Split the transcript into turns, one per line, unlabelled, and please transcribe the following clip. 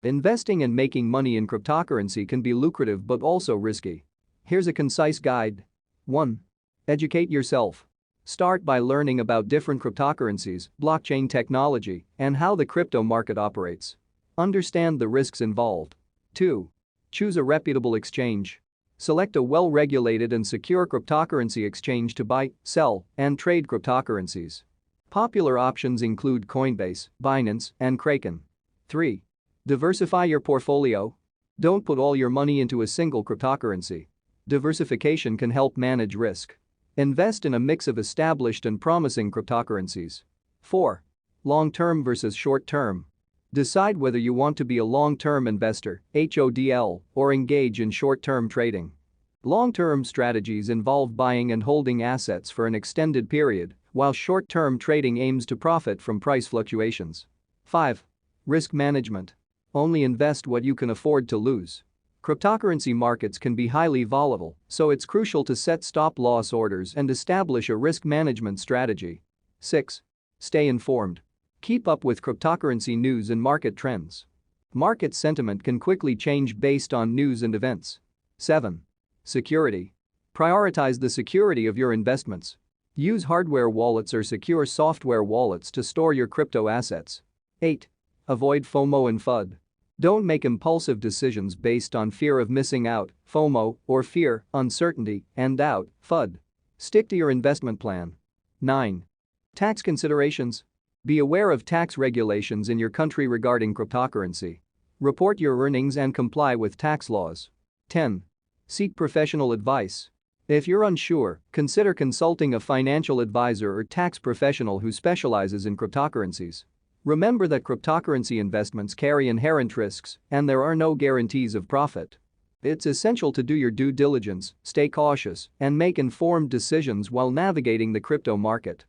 Investing and making money in cryptocurrency can be lucrative but also risky. Here's a concise guide. 1. Educate yourself. Start by learning about different cryptocurrencies, blockchain technology, and how the crypto market operates. Understand the risks involved. 2. Choose a reputable exchange. Select a well-regulated and secure cryptocurrency exchange to buy, sell, and trade cryptocurrencies. Popular options include Coinbase, Binance, and Kraken. 3. Diversify your portfolio. Don't put all your money into a single cryptocurrency. Diversification can help manage risk. Invest in a mix of established and promising cryptocurrencies. 4. Long-term versus short-term. Decide whether you want to be a long-term investor, HODL, or engage in short-term trading. Long-term strategies involve buying and holding assets for an extended period, while short-term trading aims to profit from price fluctuations. 5. Risk management. Only invest what you can afford to lose. Cryptocurrency markets can be highly volatile, so it's crucial to set stop-loss orders and establish a risk management strategy. 6. Stay informed. Keep up with cryptocurrency news and market trends. Market sentiment can quickly change based on news and events. 7. Security. Prioritize the security of your investments. Use hardware wallets or secure software wallets to store your crypto assets. 8. Avoid FOMO and FUD. Don't make impulsive decisions based on fear of missing out, FOMO, or fear, uncertainty, and doubt, FUD. Stick to your investment plan. 9. Tax considerations. Be aware of tax regulations in your country regarding cryptocurrency. Report your earnings and comply with tax laws. 10. Seek professional advice. If you're unsure, consider consulting a financial advisor or tax professional who specializes in cryptocurrencies. Remember that cryptocurrency investments carry inherent risks, and there are no guarantees of profit. It's essential to do your due diligence, stay cautious, and make informed decisions while navigating the crypto market.